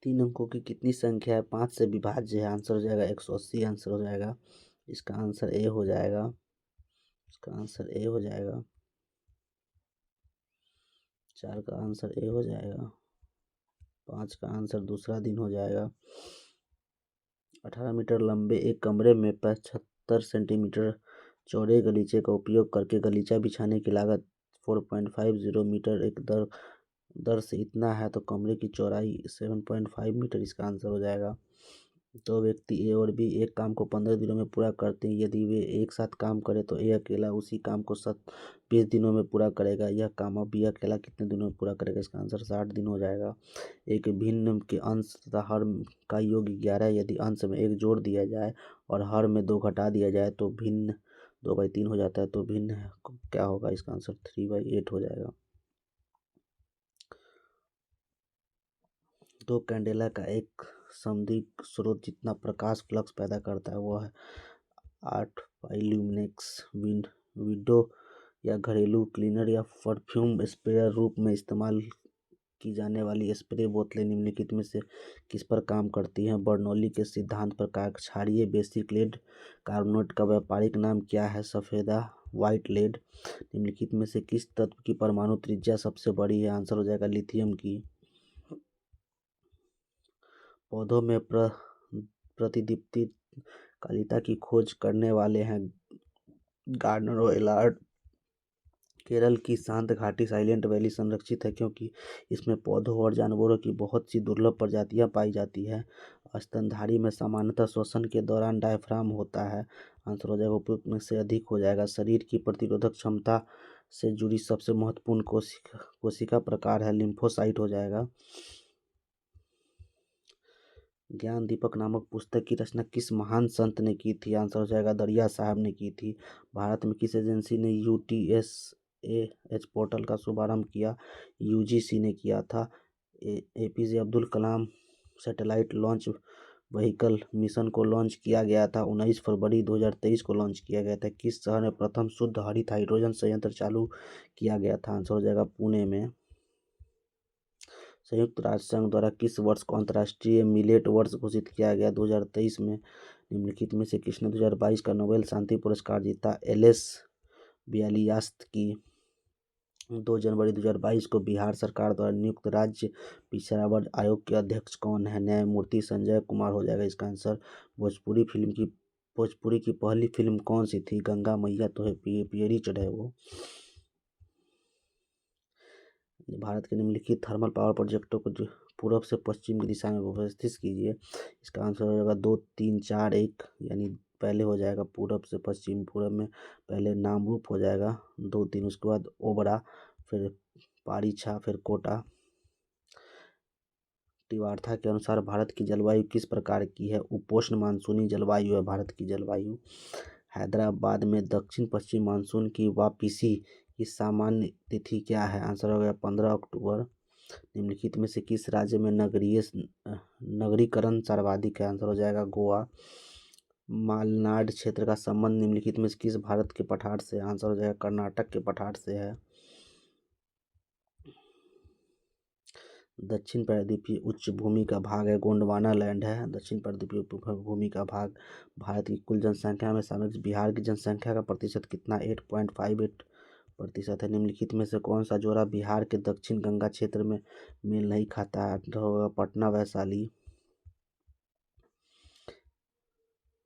3 अंकों की कितनी संख्या है 5 से विभाज्य है? आंसर हो जाएगा 180 आंसर हो जाएगा। इसका आंसर ए हो जाएगा। इसका आंसर ए हो जाएगा। 4 का आंसर ए हो जाएगा। 5 का आंसर दूसरा दिन हो जाएगा। 18 मीटर लंबे एक कमरे में 75 सेंटीमीटर चौड़े गलीचे का उपयोग करके गलीचा बिछाने की लागत 4.50 मीटर एक दर से इतना है तो कमरे की चौड़ाई 7.5 मीटर। इसका आंसर हो जाएगा। दो व्यक्ति ए और बी एक काम को 15 दिनों में पूरा करते हैं। यदि वे एक साथ काम करें तो ए अकेला उसी काम को 20 दिनों में पूरा करेगा। यह काम अब बी अकेला कितने दिनों में पूरा करेगा? इसका आंसर 60 दिन हो जाएगा। एक भिन्न के अंश तथा हर का योग 11। यदि अंश में 1 जोड़ दिया जाए और हर में 2 घटा दिया जाए तो भिन्न 2/3 हो जाता है। तो भिन्न क्या होगा? इसका आंसर 3/8 हो जाएगा। 2 कैंडेला का एक समधिक स्रोत जितना प्रकाश फ्लक्स पैदा करता है वह है 8 पाई ल्यूमिनेक्स। विंडो या घरेलू क्लीनर या परफ्यूम स्प्रेयर रूप में इस्तेमाल की जाने वाली स्प्रे बोतलें निम्नलिखित में से किस पर काम करती हैं? बर्नौली के सिद्धांत पर क्षारीय बेसिक लेड कार्बोनेट का व्यापारिक नाम क्या है? सफ़ेदा व्हाइट लेड। निम्नलिखित में से किस तत्व की परमाणु त्रिज्या सबसे बड़ी है? आंसर हो जाएगा लिथियम की। पौधों में प्रतिदीप्ति कालिता की खोज करने वाले हैं गार्डनर और एलार्ड। केरल की शांत घाटी साइलेंट वैली संरक्षित है क्योंकि इसमें पौधों और जानवरों की बहुत सी दुर्लभ प्रजातियां पाई जाती है। स्तनधारी में सामान्यतः श्वसन के दौरान डायफ्राम होता है। आंसर हो जाएगा उपयुक्त में से अधिक हो जाएगा। शरीर की प्रतिरोधक क्षमता से जुड़ी सबसे महत्वपूर्ण कोशिका प्रकार है लिम्फोसाइट हो जाएगा। ज्ञान दीपक नामक पुस्तक की रचना किस महान संत ने की थी? आंसर हो जाएगा दरिया साहब ने की थी। भारत में किस एजेंसी ने UTSAH पोर्टल का शुभारंभ किया? UGC ने किया था। APJ Abdul Kalam satellite launch vehicle mission को लॉन्च किया गया था 19 फरवरी 2023 को लॉन्च किया गया था। किस शहर में प्रथम शुद्ध हरित हाइड्रोजन संयंत्र चालू किया गया था? आंसर हो जाएगा पुणे में। संयुक्त राष्ट्र संघ द्वारा किस वर्ष को अंतर्राष्ट्रीय मिलेट वर्ष घोषित किया गया? 2023 में। निम्नलिखित में से किसने 2022 का नोबेल शांति पुरस्कार जीता? एलेस बियालियास्की। 2 जनवरी 2022 को बिहार सरकार द्वारा नियुक्त राज्य पिछड़ा वर्ग आयोग के अध्यक्ष कौन है? न्यायमूर्ति संजय कुमार हो जाएगा इसका आंसर। भोजपुरी की पहली फिल्म कौन सी थी? गंगा मैया तो है पियरी चढ़े वो। भारत के निम्नलिखित थर्मल पावर प्रोजेक्टों को जो पूर्व से पश्चिम की दिशा में व्यवस्थित कीजिए। इसका आंसर हो जाएगा 2 3 4 1 यानी पहले हो जाएगा पूरब से पश्चिम। पूरब में पहले नामरूप हो जाएगा 2 3, उसके बाद ओबरा, फिर पारीछा, फिर कोटा। टिवार्था के अनुसार भारत की जलवायु किस प्रकार की है? उपोष्ण मानसूनी जलवायु है भारत की जलवायु। हैदराबाद में दक्षिण पश्चिम मानसून की वापसी की सामान्य तिथि क्या है? आंसर हो गया 15 अक्टूबर। निम्नलिखित में से किस राज्य में नगरीकरण सर्वाधिक है? आंसर हो जाएगा गोवा। मालनाड क्षेत्र का संबंध निम्नलिखित में से किस भारत के पठार से? आंसर हो जाएगा कर्नाटक के पठार से है। दक्षिण प्रायद्वीपीय उच्च भूमि का भाग है गोंडवाना लैंड है। दक्षिण प्रायद्वीपीय भूमि का भाग। भारत की कुल जनसंख्या में शामिल बिहार की जनसंख्या का प्रतिशत कितना? 8.58% है। निम्नलिखित में से कौन सा जोड़ा बिहार के दक्षिण गंगा क्षेत्र में मेल नहीं खाता है? होगा पटना वैशाली।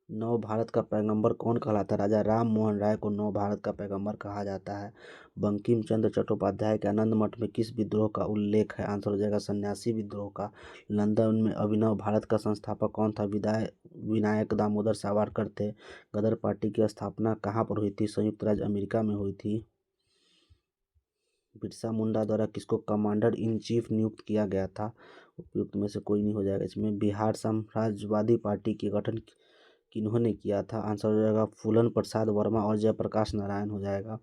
नव भारत का पैगंबर कौन कहलाता है? राजा राम मोहन राय को नव भारत का पैगंबर कहा जाता है। बंकिम चंद्र चट्टोपाध्याय के आनंद मठ में किस विद्रोह का उल्लेख है? आंसर हो जाएगा सन्यासी विद्रोह का। लंदन में अभिनव भारत का संस्थापक कौन था? विनायक दामोदर सावरकर थे। गदर पार्टी की स्थापना कहाँ पर हुई थी? संयुक्त राज्य अमेरिका में हुई थी। बिरसा मुंडा द्वारा किसको कमांडर इन चीफ नियुक्त किया गया था? उपयुक्त में से कोई नहीं हो जाएगा इसमें। बिहार समाजवादी पार्टी के गठन किन्होंने किया था? आंसर हो जाएगा फूलन प्रसाद वर्मा और जयप्रकाश नारायण हो जाएगा।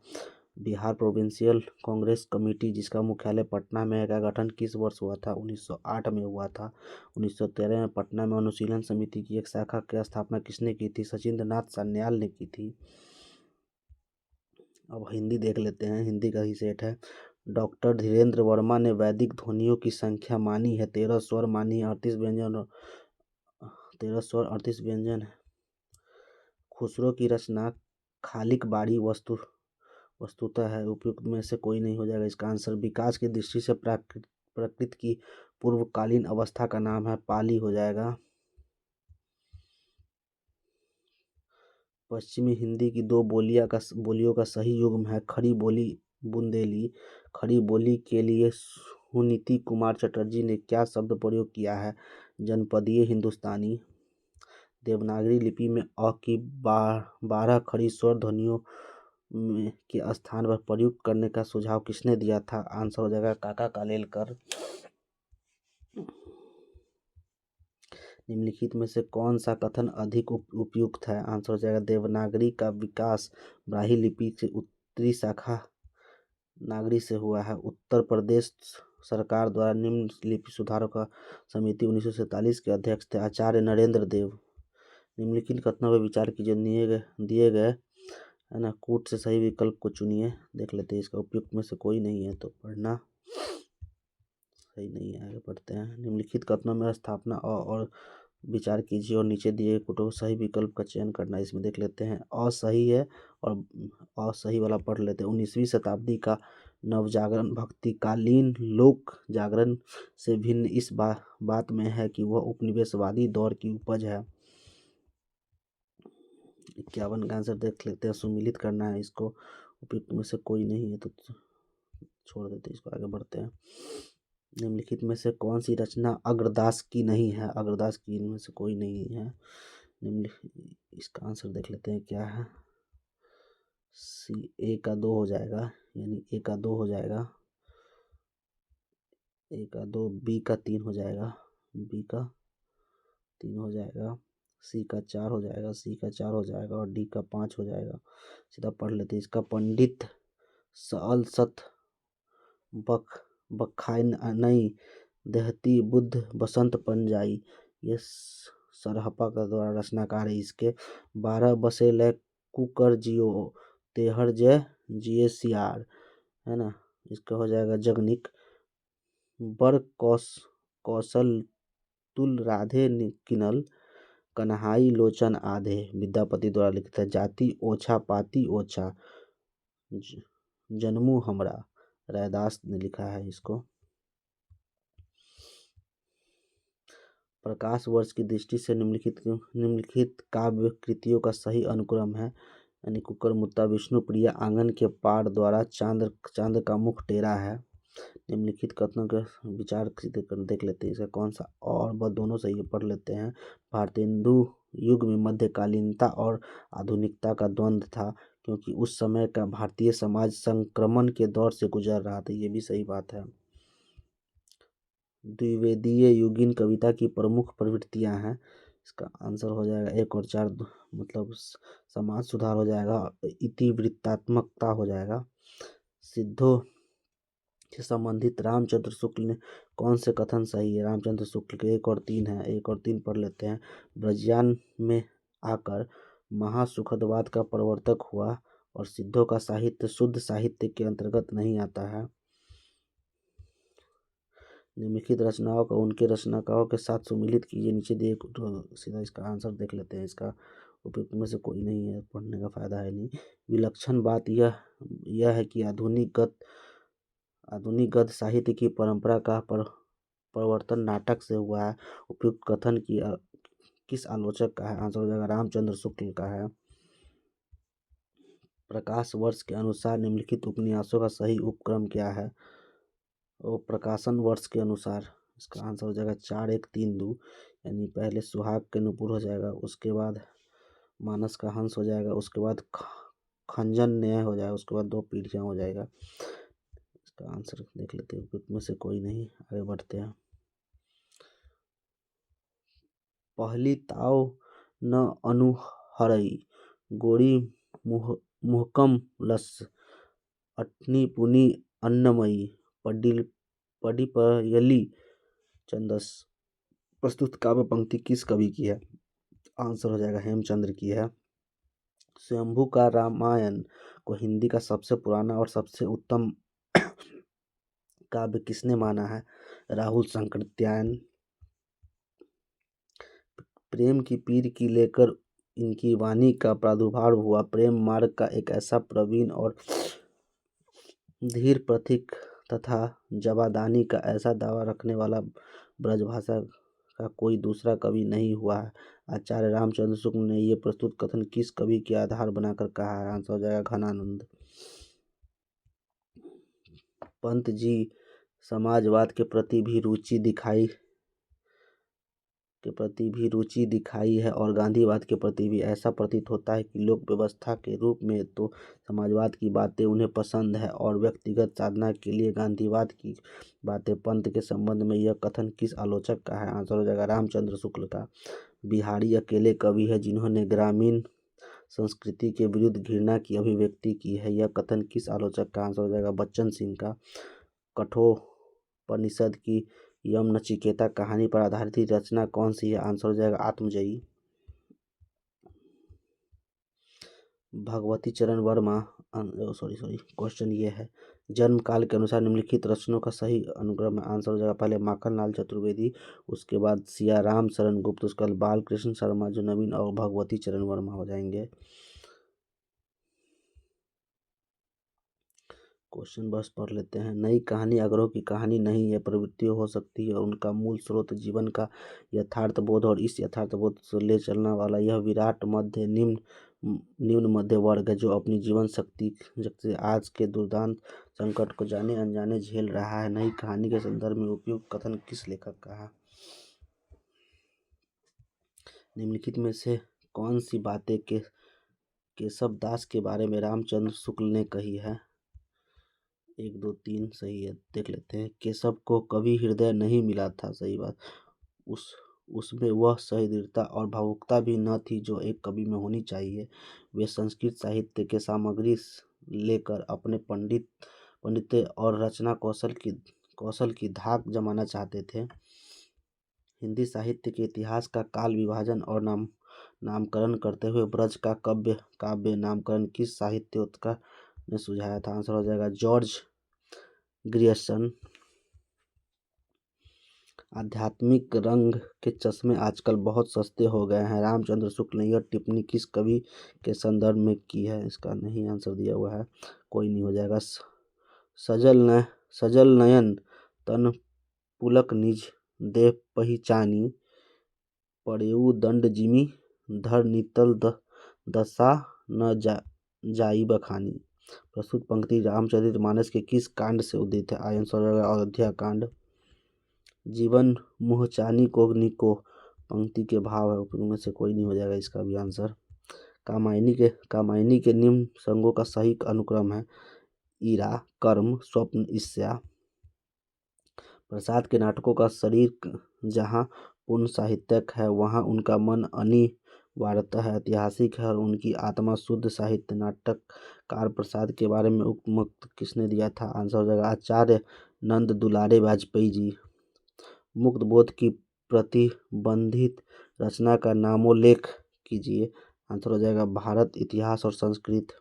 बिहार प्रोविंशियल कांग्रेस कमेटी जिसका मुख्यालय पटना में है का गठन किस वर्ष हुआ था? 1908 में हुआ था। 1913 में पटना में अनुशीलन समिति की एक शाखा की स्थापना किसने की थी? सचिंद्र नाथ सान्याल ने की थी। अब हिंदी देख लेते हैं, हिंदी का ही सेट है। डॉक्टर धीरेन्द्र वर्मा ने वैदिक ध्वनियों की संख्या मानी है 13 स्वर मानी है 38 व्यंजन और 13 स्वर 38 व्यंजन है। खुसरो की रचना खालिक बाड़ी वस्तुतः है, उपयुक्त में से कोई नहीं हो जाएगा। इसका आंसर विकास की दृष्टि से प्रकृति की पूर्वकालीन अवस्था का नाम है पाली हो जाएगा। पश्चिमी हिंदी की दो बोलियों का सही युग्म है खड़ी बोली बुंदेली। खड़ी बोली के लिए सुनीति कुमार चटर्जी ने क्या शब्द प्रयोग किया है? जनपदीय हिंदुस्तानी। देवनागरी लिपि में अ की 12 खड़ी स्वर ध्वनियों के स्थान पर प्रयुक्त करने का सुझाव किसने दिया था? आंसर हो जाएगा काका कालेलकर। निम्नलिखित में से कौन सा कथन अधिक उपयुक्त है? आंसर हो जाएगा देवनागरी का विकास ब्राह्मी लिपि से उत्तरी शाखा नागरी से हुआ है। उत्तर प्रदेश सरकार द्वारा निम्न लिपि सुधारों का समिति 1947 के अध्यक्ष थे आचार्य नरेंद्र देव। निम्नलिखित कथनों पर विचार कीजिए, दिए गए है ना कूट से सही विकल्प को चुनिए। देख लेते हैं, इसका उपयुक्त में से कोई नहीं है तो पढ़ना सही नहीं है। आगे पढ़ते हैं। निम्नलिखित कथनों में स्थापना और विचार कीजिए और नीचे दिए कोटों सही विकल्प का चयन करना। इसमें देख लेते हैं असही है और असही वाला पढ़ लेते हैं। 19वीं शताब्दी का नवजागरण भक्तिकालीन लोक जागरण से भिन्न इस बात में है कि वह उपनिवेशवादी दौर की उपज है। 51 का आंसर देख लेते हैं। सुमिलित करना है इसको, उपयुक्त में से कोई नहीं है तो छोड़ देते इसको, आगे बढ़ते हैं। निम्नलिखित में से कौन सी रचना अग्रदास की नहीं है? अग्रदास की इनमें से कोई नहीं है। इसका आंसर देख लेते हैं क्या है। ए का 2 हो जाएगा, यानी ए का 2 हो जाएगा, ए का 2, बी का 3 हो जाएगा, बी का 3 हो जाएगा, सी का 4 हो जाएगा, सी का 4 हो जाएगा और डी का 5 हो जाएगा। सीधा पढ़ लेते हैं इसका। पंडित सल सत बखानई देहती बुद्ध बसंत पंजाई, ये सरहपा का द्वारा रचनाकार है। इसके 12 बसे लय कुकर जियो तेहर जय जिये सियार, है ना। इसका हो जाएगा जगनिक। बर कौशल तुल राधे किनल कन्हाई लोचन आधे, विद्यापति द्वारा लिखित है। जाति ओछा पाती ओछा जन्मू हमरा, रैदास ने लिखा है इसको। प्रकाश वर्ष की दृष्टि से निम्नलिखित काव्य कृतियों का सही अनुक्रम है, यानी कुकर मुत्ता विष्णु प्रिया आंगन के पार द्वारा चांद का मुख टेरा है। निम्नलिखित कथनों के विचार देख लेते हैं इसका कौन सा, और वह दोनों सही पढ़ लेते हैं। भारतेंदु युग में मध्यकालीनता और आधुनिकता का द्वंद्व था, क्योंकि उस समय का भारतीय समाज संक्रमण के दौर से गुजर रहा था। ये भी सही बात है। द्विवेदीय युगीन कविता की प्रमुख प्रवृत्तियां हैं। इसका आंसर हो जाएगा 1 और 4, मतलब समाज सुधार हो जाएगा, इतिवृत्तात्मकता हो जाएगा। सिद्धों से संबंधित रामचंद्र शुक्ल ने कौन से कथन सही है? रामचंद्र शुक्ल के 1 और 3 है, 1 और 3 पढ़ लेते हैं। ब्रजयान में आकर महासुखदवाद का प्रवर्तक हुआ और सिद्धों का साहित्य शुद्ध साहित्य के अंतर्गत नहीं आता है। निम्नलिखित रचनाओं को उनके रचनाकारों के साथ सुमिलित कीजिए। नीचे दिए तो सीधा इसका आंसर देख लेते हैं। इसका उपयुक्त में से कोई नहीं है, पढ़ने का फायदा है नहीं। विलक्षण बात यह है कि आधुनिक गद्य साहित्य की परंपरा का प्रवर्तन नाटक से हुआ है। उपयुक्त कथन किस आलोचक का है? आंसर हो जाएगा रामचंद्र शुक्ल का है। प्रकाश वर्ष के अनुसार निम्नलिखित उपन्यासों का सही उपक्रम क्या है? वो प्रकाशन वर्ष के अनुसार। इसका आंसर हो जाएगा 4 1 3 2, यानी पहले सुहाग के नुपुर हो जाएगा, उसके बाद मानस का हंस हो जाएगा, उसके बाद खंजन न्याय हो जाएगा, उसके बाद 2 पीढ़ियाँ हो जाएगा। इसका आंसर देख लेते हैं, उपयुक्त में से कोई नहीं। आगे बढ़ते हैं। पहली ताव न अनुहरई गोरी मुहकम लस अटनी पुनी अन्नमयी पडिपयली छंदस। प्रस्तुत काव्य पंक्ति किस कवि की है? आंसर हो जाएगा हेमचंद्र की है। स्वयंभू का रामायण को हिंदी का सबसे पुराना और सबसे उत्तम काव्य किसने माना है? राहुल संकृत्यायन। प्रेम की पीर की लेकर इनकी वाणी का प्रादुर्भाव हुआ। प्रेम मार्ग का एक ऐसा प्रवीण और धीर पथिक तथा जवादानी का ऐसा दावा रखने वाला ब्रजभाषा का कोई दूसरा कवि नहीं हुआ है। आचार्य रामचंद्र शुक्ल ने ये प्रस्तुत कथन किस कवि के आधार बनाकर कहा है? आंसर हो जाएगा घनानंद। पंत जी समाजवाद के प्रति भी रुचि दिखाई है और गांधीवाद के प्रति भी। ऐसा प्रतीत होता है कि लोक व्यवस्था के रूप में तो समाजवाद की बातें उन्हें पसंद है और व्यक्तिगत साधना के लिए गांधीवाद की बातें। पंत के संबंध में यह कथन किस आलोचक का है? आंसर हो जाएगा रामचंद्र शुक्ल का। बिहारी अकेले कवि है जिन्होंने ग्रामीण संस्कृति के विरुद्ध घृणा की अभिव्यक्ति की है। यह कथन किस आलोचक का? आंसर हो जाएगा बच्चन सिंह का। कठोपनिषद की यम नचिकेता कहानी पर आधारित रचना कौन सी है? आंसर हो जाएगा आत्मजयी। भगवती चरण वर्मा क्वेश्चन ये है, जन्म काल के अनुसार निम्नलिखित रचनाओं का सही अनुक्रम है? आंसर हो जाएगा पहले माखनलाल चतुर्वेदी, उसके बाद सियाराम शरण गुप्त, उसके बाद बालकृष्ण शर्मा जो नवीन, और भगवती चरण वर्मा हो जाएंगे। क्वेश्चन बस पढ़ लेते हैं। नई कहानी आग्रह की कहानी नहीं, यह प्रवृत्ति हो सकती है और उनका मूल स्रोत जीवन का यथार्थबोध और इस यथार्थबोध से ले चलने वाला यह विराट निम्न मध्य वर्ग है जो अपनी जीवन शक्ति से आज के दुर्दांत संकट को जाने अनजाने झेल रहा है। नई कहानी के संदर्भ में उपयुक्त कथन किस लेखक का है? निम्नलिखित में से कौन सी बातें केशव दास के बारे में रामचंद्र शुक्ल ने कही है? 1, 2, 3 सही है, देख लेते हैं। केशव को कवि हृदय नहीं मिला था, सही बात। उसमें वह सहृदयता और भावुकता भी न थी जो एक कवि में होनी चाहिए। वे संस्कृत साहित्य के सामग्री लेकर अपने पंडित और रचना कौशल की धाक जमाना चाहते थे। हिंदी साहित्य के इतिहास का काल विभाजन और नामकरण करते हुए ब्रज का काव्य नामकरण किस साहित्योत्तर ने सुझाया था? आंसर हो जाएगा जॉर्ज ग्रियर्सन। आध्यात्मिक रंग के चश्मे आजकल बहुत सस्ते हो गए हैं, रामचंद्र शुक्ल ने यह टिप्पणी किस कवि के संदर्भ में की है? इसका नहीं आंसर दिया हुआ है, कोई नहीं हो जाएगा। सजल नयन तन पुलक निज देह पहिचानी, पड़ेउ दंड जिमि धर नितल दशा न जाई बखानी। प्रस्तुत पंक्ति रामचरितमानस के किस कांड से उदित है? आंसर हो जाएगा अयोध्या कांड। जीवन मुहचानी को निको पंक्ति के भाव है, उनमें से कोई नहीं हो जाएगा इसका भी आंसर। कामायनी के निम्न संगों का सही अनुक्रम है? ईरा, कर्म, स्वप्न, ईर्ष्या। प्रसाद के नाटकों का शरीर जहाँ पूर्ण साहित्यिक है वहाँ उनका मन अनिवार्यतः ऐतिहासिक है और उनकी आत्मा शुद्ध साहित्य। नाटककार प्रसाद के बारे में उक्त मत किसने दिया था? आंसर हो जाएगा आचार्य नंद दुलारे वाजपेयी जी। मुक्त बोध की प्रतिबंधित रचना का नामोल्लेख कीजिए। आंसर हो जाएगा भारत इतिहास और संस्कृत।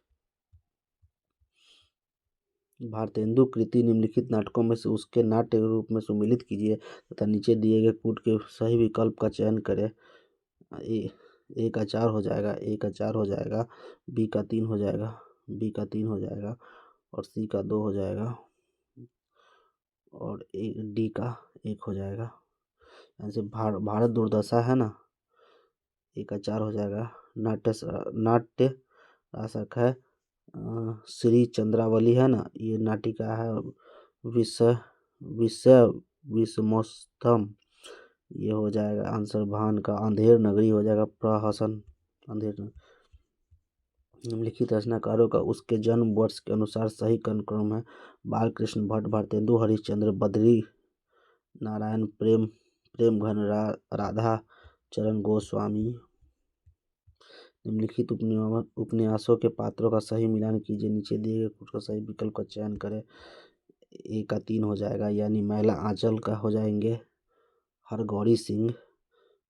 भारतेंदु कृति निम्नलिखित नाटकों में से उसके नाट्य रूप में सुमिलित कीजिए तथा नीचे दिए गए कूट के सही विकल्प का चयन करें। ए का 4 हो जाएगा, ए का 4 हो जाएगा, बी का 3 हो जाएगा, बी का 3 हो जाएगा और सी का 2 हो जाएगा और डी का 1 हो जाएगा। यहाँ से भारत दुर्दशा है ना, ए का 4 हो जाएगा। नाट्य रासक है श्री चंद्रावली है ना, ये नाटिका है। विषमोत्तम ये हो जाएगा आंसर। भान का अंधेर नगरी हो जाएगा। प्रहसन अंधेर। निम्नलिखित रचनाकारों का उसके जन्म वर्ष के अनुसार सही अनुक्रम है? बालकृष्ण भट्ट, भारतेंदु हरिश्चंद्र, बद्री नारायण, प्रेमघन, राधा चरण गोस्वामी। निम्नलिखित उपन्यासों के पात्रों का सही मिलान कीजिए, नीचे दिए गए कुछ का सही विकल्प का चयन करें। ए का 3 हो जाएगा यानी मैला आंचल का हो जाएंगे हरगौरी सिंह।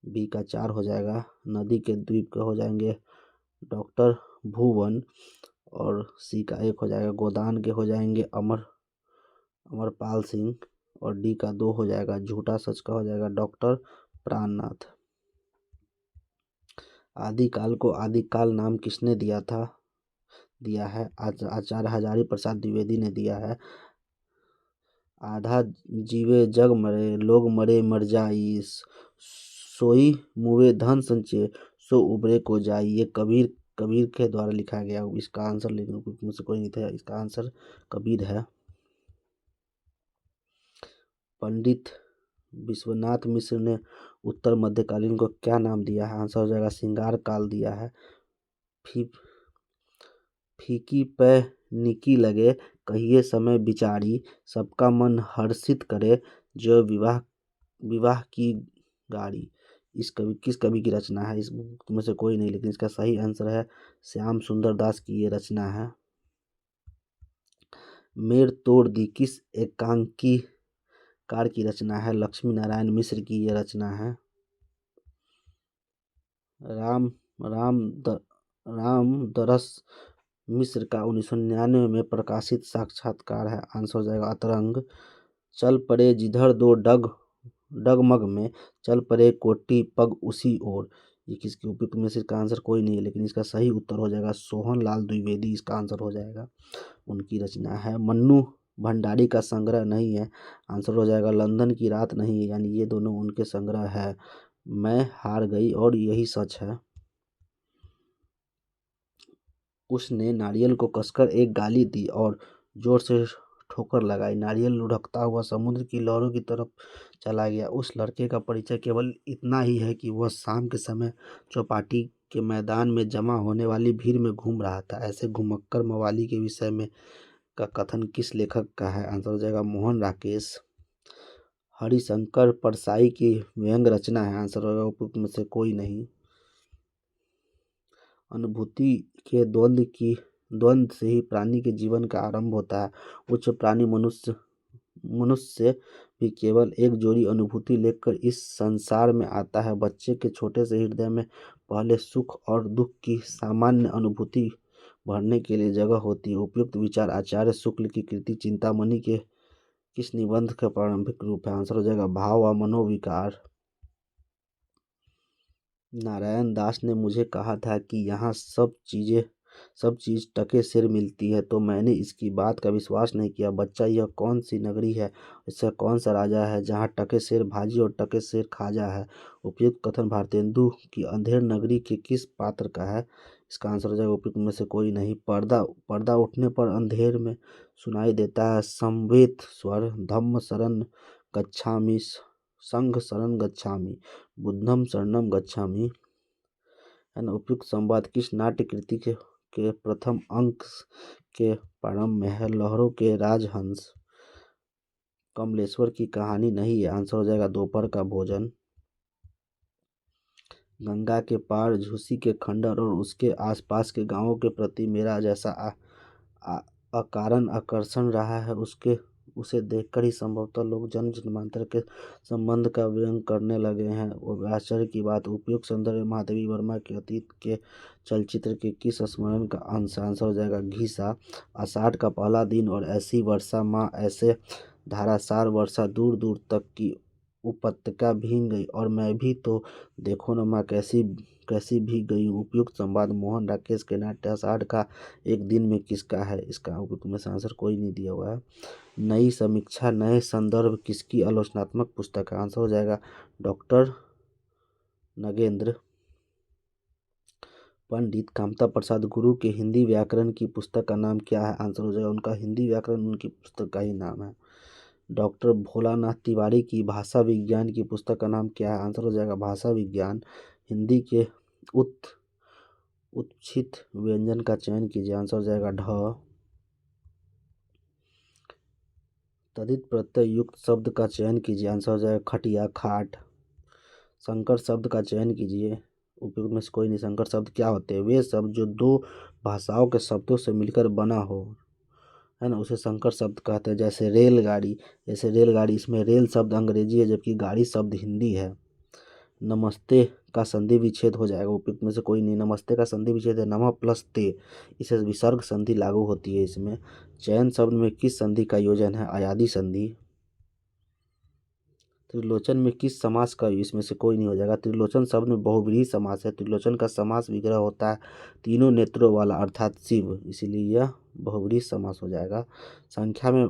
बी का 4 हो जाएगा नदी के द्वीप का हो जाएंगे डॉक्टर भुवन और सी का 1 हो जाएगा गोदान के हो जाएंगे अमरपाल सिंह। और डी का 2 हो जाएगा, झूठा सच का हो जाएगा डॉक्टर प्राणनाथ। आदिकाल को आदिकाल नाम किसने दिया है? आचार्य हजारी प्रसाद द्विवेदी ने दिया है। आधा जीवे जग मरे, लोग मरे मर जाई, सोई मुवे धन संचय, सो उबरे को जाई। ये कबीर के द्वारा लिखा गया। इसका आंसर लेकिन मुझसे कोई नहीं था, इसका आंसर कबीर है। पंडित विश्वनाथ मिश्र ने उत्तर मध्यकालीन को क्या नाम दिया है? आंसर हो जाएगा श्रृंगार काल दिया है। फीकी पे निकी लगे, कहिए समय बिचारी, सबका मन हर्षित करे, जो विवाह की गाड़ी। किस कवि की रचना है? इसमें से कोई नहीं, लेकिन इसका सही आंसर है श्याम सुंदर दास की ये रचना है। मेर तोड़ दी किस एकांकी कार की रचना है? लक्ष्मी नारायण मिश्र की ये रचना है। रामदरस मिश्र का 1999 में प्रकाशित साक्षात्कार है। आंसर हो जाएगा अतरंग। चल पड़े जिधर दो डगमग में, चल पड़े कोटि पग उसी ओर। ये किसके उपयुक्त में से? इसका आंसर कोई नहीं है, लेकिन इसका सही उत्तर हो जाएगा सोहन लाल द्विवेदी, इसका आंसर हो जाएगा। उनकी रचना है। मन्नू भंडारी का संग्रह नहीं है, आंसर हो जाएगा लंदन की रात नहीं है, यानी ये दोनों उनके संग्रह है। मैं हार गई और यही सच है। उसने नारियल को कसकर एक गाली दी और जोर से ठोकर लगाई। नारियल लुढ़कता हुआ समुद्र की लहरों की तरफ चला गया। उस लड़के का परिचय केवल इतना ही है कि वह शाम के समय चौपाटी के मैदान में जमा होने वाली भीड़ में घूम रहा था। ऐसे घुमक्कर मवाली के विषय में का कथन किस लेखक का है? आंसर हो जाएगा मोहन राकेश। हरिशंकर परसाई की व्यंग्य रचना है। आंसर होगा उपयुक्त में से कोई नहीं। अनुभूति के द्वंद्व से ही प्राणी के जीवन का आरंभ होता है। उच्च प्राणी मनुष्य भी केवल एक जोड़ी अनुभूति लेकर इस संसार में आता है। बच्चे के छोटे से हृदय में पहले सुख और दुख की सामान्य अनुभूति भरने के लिए जगह होती है। उपयुक्त विचार आचार्य शुक्ल की कृति चिंतामणि के किस निबंध का प्रारंभिक रूप है? आंसर हो जाएगा भाव व मनोविकार। नारायण दास ने मुझे कहा था कि यहाँ सब चीज टके सिर मिलती है, तो मैंने इसकी बात का विश्वास नहीं किया। बच्चा, यह कौन सी नगरी है? इसका कौन सा राजा है जहाँ टके सिर भाजी और टके सिर खाजा है? उपयुक्त कथन भारतेंदु की अंधेर नगरी के किस पात्र का है? इसका आंसर हो जाएगा उपयुक्त में से कोई नहीं। पर्दा उठने पर अंधेर में सुनाई देता है संवेद स्वर, धम्म शरण गच्छामि, संघ शरण गच्छामि, बुद्धम शरणम गच्छामि। है ना। उपयुक्त संवाद किस नाट्य कृति के प्रथम अंक के प्रारंभ में है? लहरों के राजहंस। कमलेश्वर की कहानी नहीं है, आंसर हो जाएगा दोपहर का भोजन। गंगा के पार झूसी के खंडर और उसके आसपास के गांवों के प्रति मेरा जैसा अकारण आकर्षण रहा है, उसे देखकर ही संभवतः लोग जन्म जन्मांतर के संबंध का व्यंग करने लगे हैं। वो आश्चर्य की बात। उपयुक्त संदर्भ महादेवी वर्मा के अतीत के चलचित्र के किस स्मरण का अंश? आंसर हो जाएगा घीसा। आषाढ़ का पहला दिन और ऐसी वर्षा माँ, ऐसे धारासार वर्षा, दूर दूर तक की उपत्यका भीग गई और मैं भी, तो देखो न माँ कैसी भीग गई। उपयुक्त संवाद मोहन राकेश के नाट्य आषाढ़ का एक दिन में किसका है? इसका उपयुक्त में से आंसर कोई नहीं दिया हुआ है। नई समीक्षा नए संदर्भ किसकी आलोचनात्मक पुस्तक है? आंसर हो जाएगा डॉक्टर नगेंद्र। पंडित कामता प्रसाद गुरु के हिंदी व्याकरण की पुस्तक का नाम क्या है? आंसर हो जाएगा उनका हिंदी व्याकरण उनकी पुस्तक का ही नाम है। डॉक्टर भोलानाथ तिवारी की भाषा विज्ञान की पुस्तक का नाम क्या है? आंसर हो जाएगा भाषा विज्ञान। हिंदी के उत्क्षित व्यंजन का चयन कीजिए। आंसर हो जाएगा ढ। तदित प्रत्यय युक्त शब्द का चयन कीजिए। आंसर हो जाएगा खटिया खाट। संकर शब्द का चयन कीजिए। उपयुक्त में से कोई नहीं। संकर शब्द क्या होते हैं? वे शब्द जो दो भाषाओं के शब्दों से मिलकर बना हो, है ना, उसे संकर शब्द कहते हैं। जैसे रेलगाड़ी, इसमें रेल शब्द अंग्रेजी है जबकि गाड़ी शब्द हिंदी है नमस्ते का संधि विच्छेद हो जाएगा, उपयुक्त में से कोई नहीं। नमस्ते का संधि विच्छेद है नमः प्लस ते, इसे विसर्ग संधि लागू होती है इसमें। चयन शब्द में किस संधि का योजन है, अयादी संधि। त्रिलोचन में किस समास का, इसमें से कोई नहीं हो जाएगा। त्रिलोचन शब्द में बहुव्रीहि समास है। त्रिलोचन का समास विग्रह होता है तीनों नेत्रों वाला अर्थात शिव, इसीलिए यह बहुव्रीहि समास हो जाएगा। संख्या में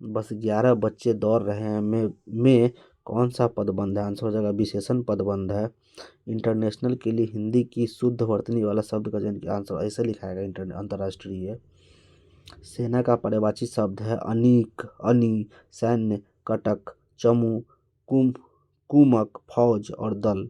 बस 11 बच्चे दौड़ रहे हैं में कौन सा पदबंध है, आंसर हो जाएगा विशेषण पदबंध है। इंटरनेशनल के लिए हिंदी की शुद्ध वर्तनी वाला शब्द का चयन, आंसर ऐसे लिखाएगा अंतर्राष्ट्रीय। सेना का पर्यायवाची शब्द है अनीक, अनी, सैन्य, कटक, चमू, कुम, कुमक, फौज और दल।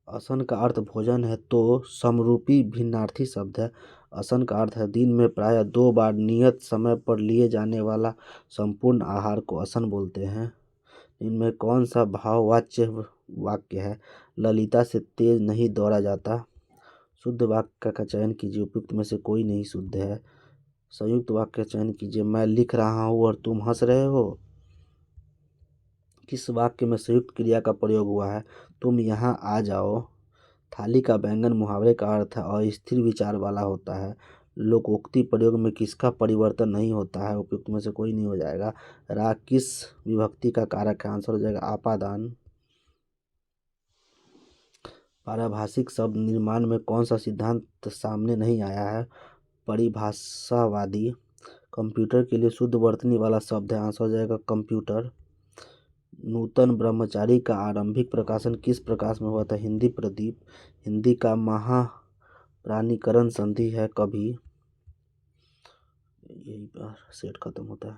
असन का अर्थ भोजन है तो समरूपी भिन्नार्थी शब्द है। असन का अर्थ है दिन में प्रायः 2 बार नियत समय पर लिए जाने वाला संपूर्ण आहार को असन बोलते हैं। इनमें कौन सा भाववाच्य वाक्य है, ललिता से तेज नहीं दौड़ा जाता। शुद्ध वाक्य का चयन कीजिए, उपयुक्त में से कोई नहीं शुद्ध है। संयुक्त वाक्य का चयन कीजिए, मैं लिख रहा हूँ और तुम हंस रहे हो। किस वाक्य में संयुक्त क्रिया का प्रयोग हुआ है, तुम यहाँ आ जाओ। थाली का बैंगन मुहावरे का अर्थ है अस्थिर विचार वाला होता है। लोकोक्ति प्रयोग में किसका परिवर्तन नहीं होता है, उपयुक्त में से कोई नहीं हो जाएगा। राग किस विभक्ति का कारक है, आंसर हो जाएगा आपादान। पारिभाषिक शब्द निर्माण में कौन सा सिद्धांत सामने नहीं आया है, परिभाषावादी। कंप्यूटर के लिए शुद्ध वर्तनी वाला शब्द है, आंसर हो जाएगा कंप्यूटर। नूतन ब्रह्मचारी का आरंभिक प्रकाशन किस प्रकाश में हुआ था, हिंदी प्रदीप। हिंदी का महाप्राणीकरण संधि है कभी, यही पर सेट खत्म होता है।